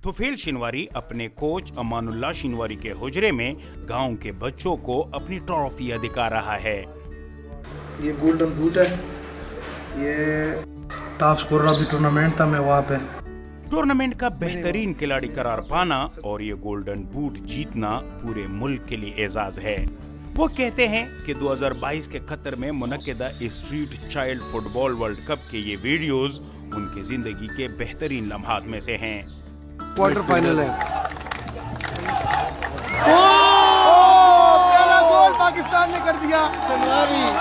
तुफैल शिनवारी अपने कोच अमानुल्लाह शिनवारी के हुजरे में गांव के बच्चों को अपनी ट्रॉफियां दिखा रहा है। ये गोल्डन बूट है, ये टॉप स्कोरर अभी टूर्नामेंट था, मैं वहाँ पे टूर्नामेंट का बेहतरीन खिलाड़ी करार पाना और ये गोल्डन बूट जीतना पूरे मुल्क के लिए एजाज है। वो कहते हैं कि 2022 के कतर में मुनक्किदा street child football world cup के ये वीडियोस उनकी जिंदगी के बेहतरीन लम्हात में से हैं। क्वार्टर फाइनल है। पहला गोल पाकिस्तान ने कर दिया।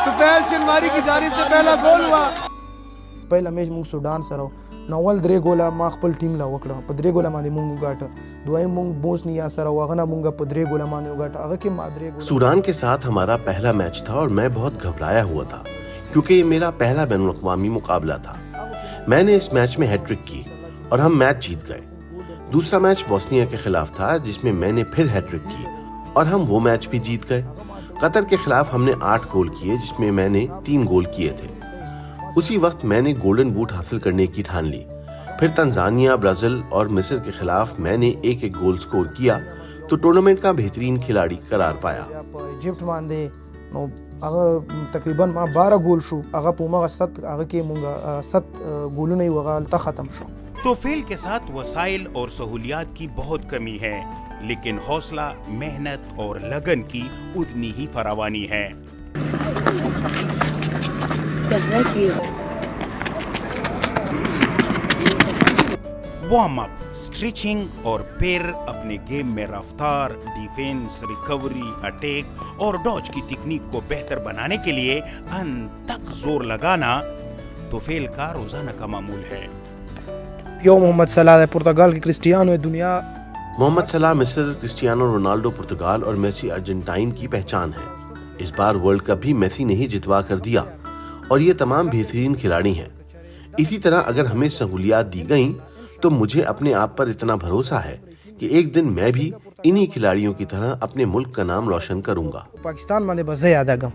तुफैल शिनवारी की जानिब से पहला गोल हुआ। पहिला मैच موږ سودان سره نوول درې ګوله ما خپل ټیم لا وکړه، په درې ګوله باندې موږ وګاټه. دویم موږ بوسنیا سره وغنه موږ په درې ګوله باندې وګاټه، هغه کې ما درې ګوله. सूडान के साथ हमारा पहला मैच था और मैं बहुत घबराया हुआ था क्योंकि ये मेरा पहला बैनुल-अक़वामी मुकाबला था। मैंने इस मैच में हैट्रिक की और हम मैच जीत गए। दूसरा मैच बोस्निया के खिलाफ था जिसमें मैंने फिर हैट्रिक की और हम वो मैच भी जीत गए। कतर के खिलाफ हमने 8 गोल किए जिसमें मैंने 3 गोल किए थे। उसी वक्त मैंने गोल्डन बूट हासिल करने की ठान ली। फिर तंजानिया, ब्राजील और मिस्र के खिलाफ मैंने एक गोल स्कोर किया तो टूर्नामेंट का बेहतरीन खिलाड़ी करार पाया। इजिप्ट باندې نو هغه تقریبا ما 12 ګول شو، هغه په موږ 7 هغه کې موږ 7 ګولونه یې وغالته ختم شو. तुफैल के साथ वसाइल और सहूलियात की बहुत कमी है, लेकिन हौसला, मेहनत और लगन की उतनी ही फरावानी है। वार्म अप, स्ट्रेचिंग और फिर अपने गेम में रफ्तार, डिफेंस, रिकवरी, अटैक और डॉज की तकनीक को बेहतर बनाने के लिए अंत तक जोर लगाना तुफैल का रोजाना का मामूल है। یو محمد صلاح ہے، پرتگال کی کرسٹیانو ہے دنیا. मोहम्मद सलाह मिस्र, क्रिस्टियानो रोनाल्डो पुर्तगाल और मेसी अर्जेंटाइन की पहचान है। इस बार वर्ल्ड कप भी मेसी ने ही जितवा कर दिया और ये तमाम बेहतरीन खिलाड़ी हैं। इसी तरह अगर हमें सहूलियात दी गईं तो मुझे अपने आप पर इतना भरोसा है कि एक दिन मैं भी इन्हीं खिलाड़ियों की तरह अपने मुल्क का नाम रोशन करूंगा। पाकिस्तान باندې بس یادګم.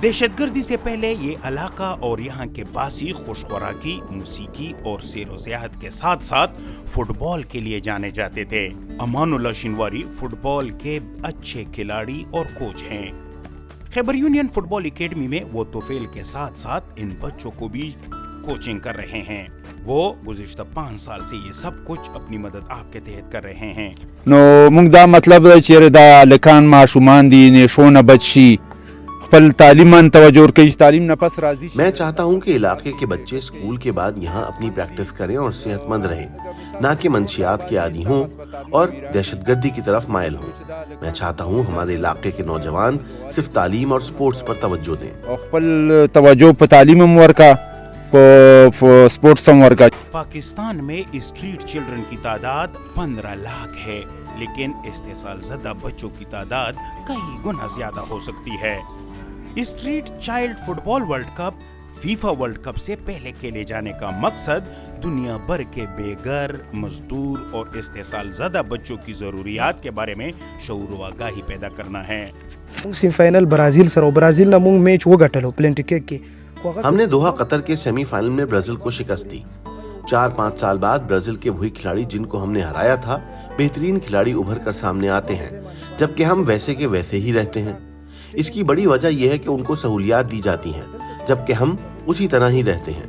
दहशतगर्दी से पहले ये इलाका और यहाँ के बासी खुश खुराकी, मूसीकी और सैर व सियाहत के साथ साथ फुटबॉल के लिए जाने जाते थे। अमानुल्लाह शिनवारी फुटबॉल के अच्छे खिलाड़ी और कोच हैं। खैबर यूनियन फुटबॉल एकेडमी में वो तुफैल के साथ साथ इन बच्चों को भी कोचिंग कर रहे हैं। वो गुज़िश्ता 5 साल से ये सब कुछ अपनी मदद आपके तहत कर रहे हैं। نو موږ دا مطلب دی چې دا لکان ماشومان دي نشونه بچي خپل تعلیم ان توجه ورکړي، تعلیم نه پس راځي. मैं चाहता हूं कि इलाके के बच्चे स्कूल के बाद यहाँ अपनी प्रैक्टिस करें और सेहतमंद रहें, ना कि मंशियात के आदी हों और दहशतगर्दी की तरफ माइल हों। मैं चाहता हूं हमारे इलाके के नौजवान सिर्फ तालीम और स्पोर्ट्स पर तवज्जो दें। خپل توجه په تعلیم هم ورکا، په سپورټس هم ورکا. पाकिस्तान में स्ट्रीट चिल्ड्रन की तादाद 15 लाख है, लेकिन इस्तेसाल ज़दा बच्चों की तादाद कई गुना ज्यादा हो सकती है। Street child football world cup FIFA world cup से पहले खेले जाने का मकसद दुनिया भर के बेघर, मजदूर और इस्तेसाल ज़दा बच्चों की ज़रूरियात के बारे में शऊर व आगाही पैदा करना है। موږ سیم فائنل برازیل سره، برازیل نه موږ میچ وګټلو پلینټیکیک کې. हमने दोहा कतर के सेमीफाइनल में ब्राजील को शिकस्त दी। 4-5 साल बाद ब्राजील के वही खिलाड़ी जिनको हमने हराया था बेहतरीन खिलाड़ी उभर कर सामने आते हैं, जबकि हम वैसे के वैसे ही रहते हैं। इसकी बड़ी वजह यह है कि उनको सहूलियात दी जाती हैं जबकि हम उसी तरह ही रहते हैं।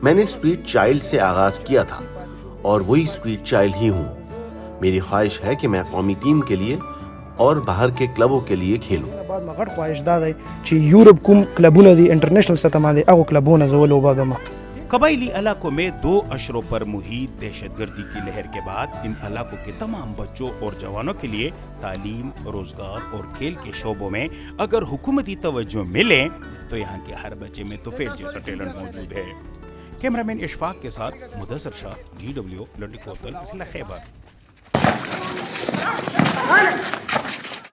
मैंने स्ट्रीट चाइल्ड से आगाज किया था और वही स्ट्रीट चाइल्ड ही हूँ। मेरी ख्वाहिश है कि मैं कौमी टीम के लिए और बाहर के क्लबों के लिए खेलूं। بعد ما غټ خواهش دا دی چې یورپ کوم کلبونه دي انټرنیشنل سطح باندې هغه کلبونه زه ولوبګم. कबायली इलाकों में 2 अशरों पर मुहित दहशतगर्दी की लहर के बाद इन इलाकों के तमाम बच्चों और जवानों के लिए तालीम, रोजगार और खेल के शोबों में अगर हुकूमती तवज्जो मिले तो यहाँ के हर बच्चे में तुफैल जैसा टैलेंट मौजूद है। कैमरामैन इशफाक के साथ मुदस्सर शाह, GW लंडी कोतल, खैबर।